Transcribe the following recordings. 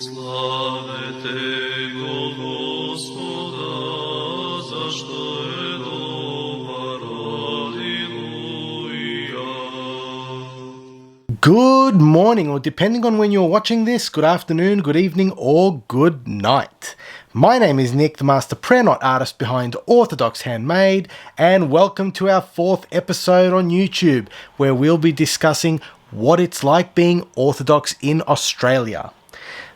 Славите го Господа, защо е добър, Алилуя. Good morning, or depending on when you're watching this, good afternoon, good evening, or good night. My name is Nick, the master prayer knot artist behind Orthodox Handmade, and welcome to our 4th episode on YouTube, where we'll be discussing what it's like being Orthodox in Australia.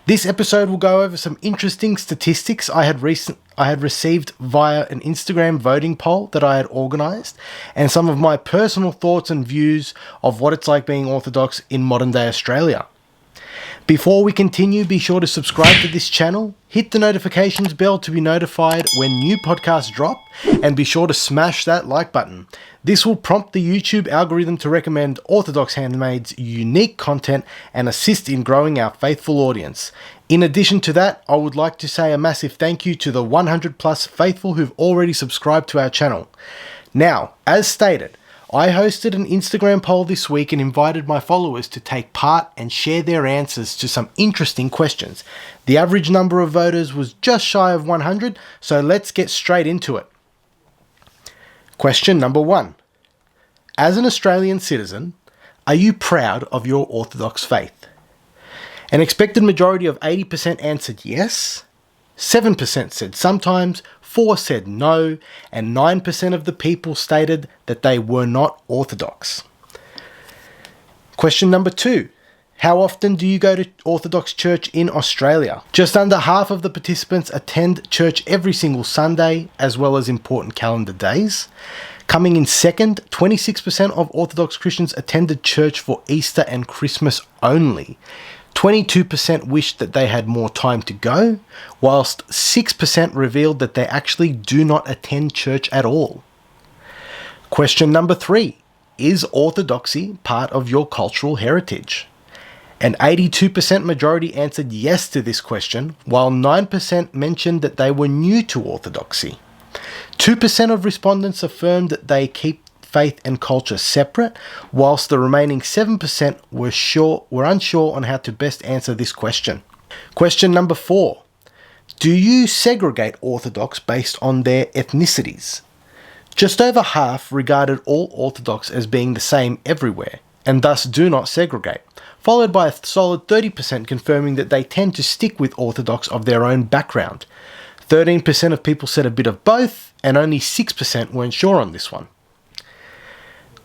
This episode will go over some interesting statistics I had received via an Instagram voting poll that I had organised, and some of my personal thoughts and views of what it's like being Orthodox in modern day Australia. Before we continue, be sure to subscribe to this channel, hit the notifications bell to be notified when new podcasts drop, and be sure to smash that like button. This will prompt the YouTube algorithm to recommend Orthodox Handmade's unique content and assist in growing our faithful audience. In addition to that, I would like to say a massive thank you to the 100 plus faithful who've already subscribed to our channel. Now, as stated, I hosted an Instagram poll this week and invited my followers to take part and share their answers to some interesting questions. The average number of voters was just shy of 100, so let's get straight into it. Question number 1. As an Australian citizen, are you proud of your Orthodox faith? An expected majority of 80% answered yes, 7% said sometimes, 4% said no, and 9% of the people stated that they were not Orthodox. Question number 2. How often do you go to Orthodox church in Australia? Just under half of the participants attend church every single Sunday, as well as important calendar days. Coming in second, 26% of Orthodox Christians attended church for Easter and Christmas only. 22% wished that they had more time to go, whilst 6% revealed that they actually do not attend church at all. Question number 3. Is Orthodoxy part of your cultural heritage? An 82% majority answered yes to this question, while 9% mentioned that they were new to Orthodoxy. 2% of respondents affirmed that they keep faith and culture separate, whilst the remaining 7% were unsure on how to best answer this question. Question number 4. Do you segregate Orthodox based on their ethnicities? Just over half regarded all Orthodox as being the same everywhere, and thus do not segregate, followed by a solid 30% confirming that they tend to stick with Orthodox of their own background. 13% of people said a bit of both, and only 6% weren't sure on this one.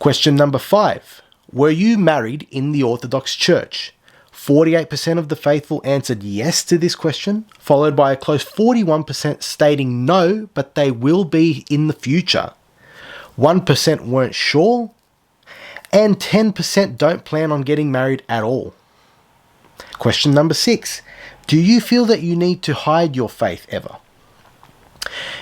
Question number 5. Were you married in the Orthodox Church? 48% of the faithful answered yes to this question, followed by a close 41% stating no, but they will be in the future. 1% weren't sure, and 10% don't plan on getting married at all. Question number 6. Do you feel that you need to hide your faith ever?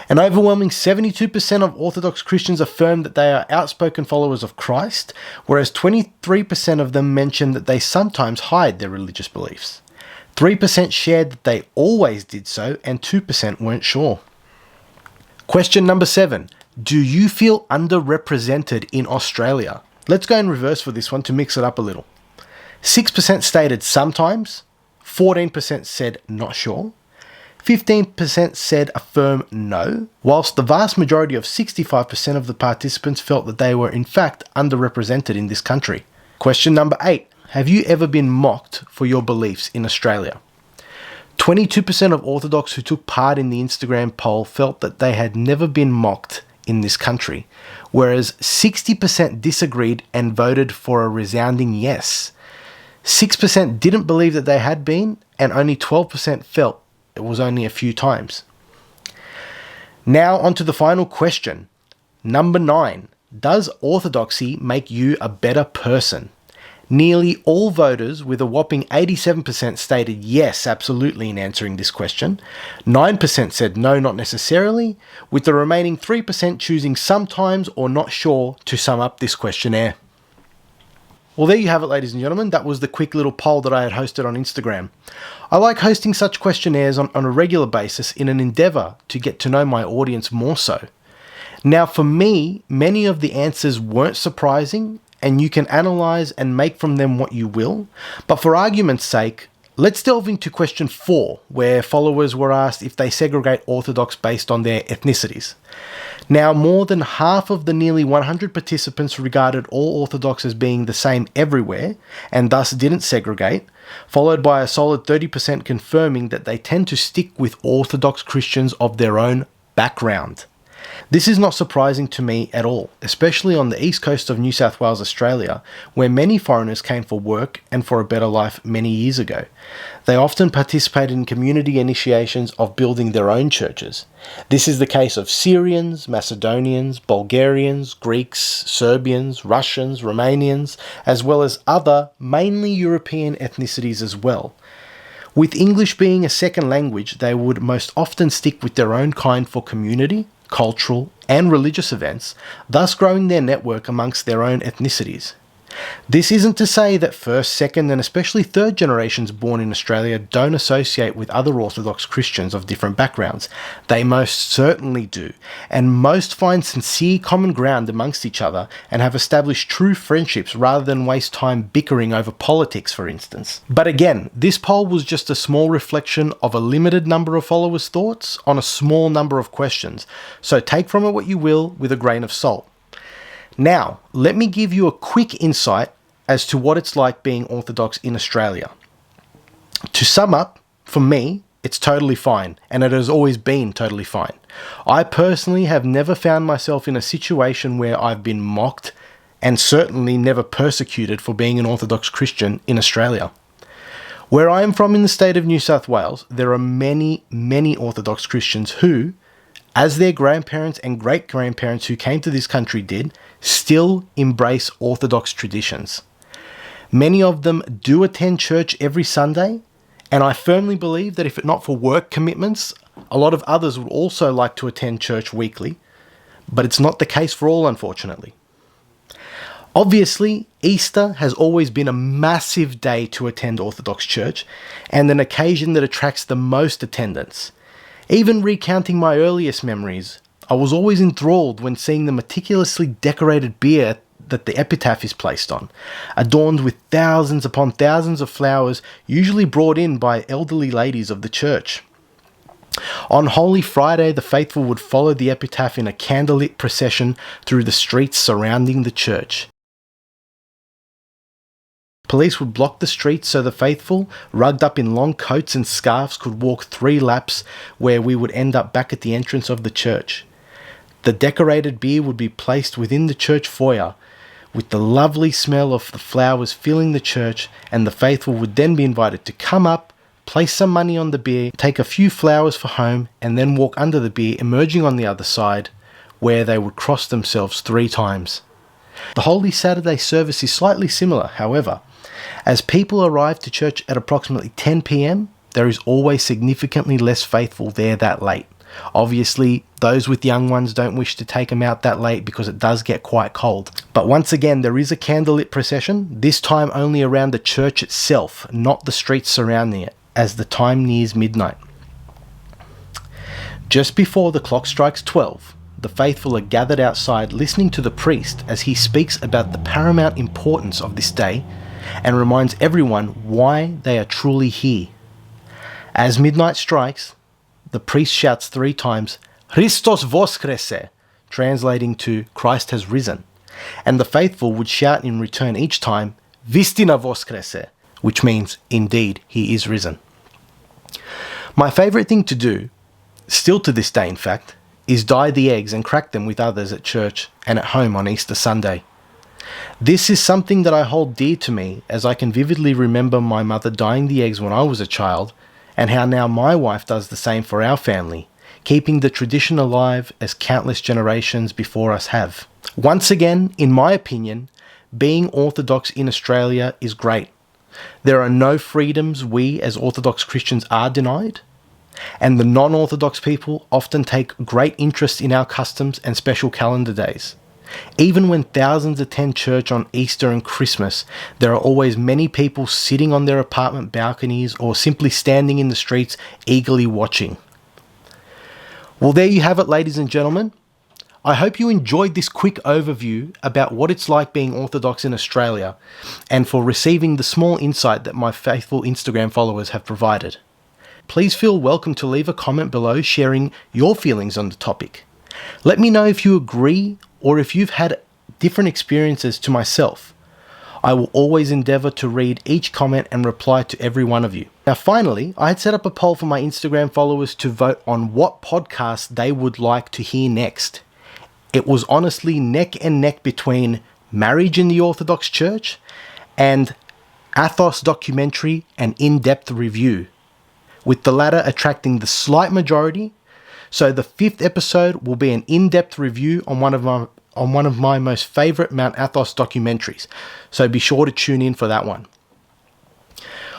An overwhelming 72% of Orthodox Christians affirm that they are outspoken followers of Christ, whereas 23% of them mention that they sometimes hide their religious beliefs. 3% shared that they always did so, and 2% weren't sure. Question number 7. Do you feel underrepresented in Australia? Let's go in reverse for this one to mix it up a little. 6% stated sometimes, 14% said not sure, 15% said affirm no, whilst the vast majority of 65% of the participants felt that they were in fact underrepresented in this country. Question number 8. Have you ever been mocked for your beliefs in Australia? 22% of Orthodox who took part in the Instagram poll felt that they had never been mocked in this country, whereas 60% disagreed and voted for a resounding yes. 6% didn't believe that they had been, and only 12% felt it was only a few times. Now on to the final question. Number 9. Does Orthodoxy make you a better person? Nearly all voters, with a whopping 87%, stated yes, absolutely, in answering this question. 9% said no, not necessarily, with the remaining 3% choosing sometimes or not sure to sum up this questionnaire. Well, there you have it, ladies and gentlemen. That was the quick little poll that I had hosted on Instagram. I like hosting such questionnaires on a regular basis in an endeavour to get to know my audience more so. Now, for me, many of the answers weren't surprising, and you can analyse and make from them what you will, but for argument's sake, Let's delve into question 4, where followers were asked if they segregate Orthodox based on their ethnicities. Now, more than half of the nearly 100 participants regarded all Orthodox as being the same everywhere, and thus didn't segregate, followed by a solid 30% confirming that they tend to stick with Orthodox Christians of their own background. This is not surprising to me at all, especially on the east coast of New South Wales, Australia, where many foreigners came for work and for a better life many years ago. They often participated in community initiations of building their own churches. This is the case of Syrians, Macedonians, Bulgarians, Greeks, Serbians, Russians, Romanians, as well as other, mainly European ethnicities as well. With English being a second language, they would most often stick with their own kind for community, cultural, and religious events, thus growing their network amongst their own ethnicities. This isn't to say that first, second, and especially third generations born in Australia don't associate with other Orthodox Christians of different backgrounds. They most certainly do, and most find sincere common ground amongst each other and have established true friendships rather than waste time bickering over politics, for instance. But again, this poll was just a small reflection of a limited number of followers' thoughts on a small number of questions, so take from it what you will with a grain of salt. Now, let me give you a quick insight as to what it's like being Orthodox in Australia. To sum up, for me, it's totally fine, and it has always been totally fine. I personally have never found myself in a situation where I've been mocked, and certainly never persecuted for being an Orthodox Christian in Australia. Where I am from in the state of New South Wales, there are many, many Orthodox Christians who, as their grandparents and great-grandparents who came to this country did, still embrace Orthodox traditions. Many of them do attend church every Sunday, and I firmly believe that if it not for work commitments, a lot of others would also like to attend church weekly, but it's not the case for all, unfortunately. Obviously, Easter has always been a massive day to attend Orthodox church, and an occasion that attracts the most attendance. Even recounting my earliest memories, I was always enthralled when seeing the meticulously decorated bier that the epitaph is placed on, adorned with thousands upon thousands of flowers, usually brought in by elderly ladies of the church. On Holy Friday, the faithful would follow the epitaph in a candlelit procession through the streets surrounding the church. Police would block the streets so the faithful, rugged up in long coats and scarves, could walk 3 laps, where we would end up back at the entrance of the church. The decorated bier would be placed within the church foyer, with the lovely smell of the flowers filling the church, and the faithful would then be invited to come up, place some money on the bier, take a few flowers for home, and then walk under the bier, emerging on the other side, where they would cross themselves 3 times. The Holy Saturday service is slightly similar, however. As people arrive to church at approximately 10 p.m, there is always significantly less faithful there that late. Obviously, those with young ones don't wish to take them out that late because it does get quite cold. But once again, there is a candlelit procession, this time only around the church itself, not the streets surrounding it, as the time nears midnight. Just before the clock strikes 12, the faithful are gathered outside listening to the priest as he speaks about the paramount importance of this day and reminds everyone why they are truly here. As midnight strikes, the priest shouts 3 times, Christos Voskrese, translating to Christ has risen, and the faithful would shout in return each time, Vistina Voskrese, which means, indeed, he is risen. My favourite thing to do, still to this day in fact, is dye the eggs and crack them with others at church and at home on Easter Sunday. This is something that I hold dear to me, as I can vividly remember my mother dyeing the eggs when I was a child, and how now my wife does the same for our family, keeping the tradition alive as countless generations before us have. Once again, in my opinion, being Orthodox in Australia is great. There are no freedoms we as Orthodox Christians are denied, and the non-Orthodox people often take great interest in our customs and special calendar days. Even when thousands attend church on Easter and Christmas, there are always many people sitting on their apartment balconies or simply standing in the streets eagerly watching. Well, there you have it, ladies and gentlemen. I hope you enjoyed this quick overview about what it's like being Orthodox in Australia, and for receiving the small insight that my faithful Instagram followers have provided. Please feel welcome to leave a comment below sharing your feelings on the topic. Let me know if you agree or if you've had different experiences to myself. I will always endeavour to read each comment and reply to every one of you. Now finally, I had set up a poll for my Instagram followers to vote on what podcast they would like to hear next. It was honestly neck and neck between marriage in the Orthodox Church and ATHOS documentary and in-depth review, with the latter attracting the slight majority. So the 5th episode will be an in-depth review on one of my most favourite Mount Athos documentaries, so be sure to tune in for that one.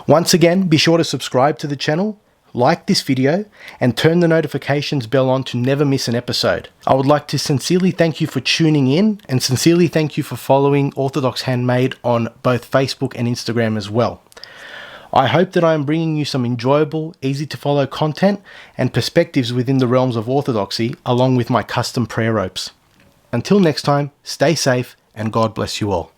Once again, be sure to subscribe to the channel, like this video, and turn the notifications bell on to never miss an episode. I would like to sincerely thank you for tuning in, and sincerely thank you for following Orthodox Handmade on both Facebook and Instagram as well. I hope that I am bringing you some enjoyable, easy to follow content and perspectives within the realms of Orthodoxy, along with my custom prayer ropes. Until next time, stay safe and God bless you all.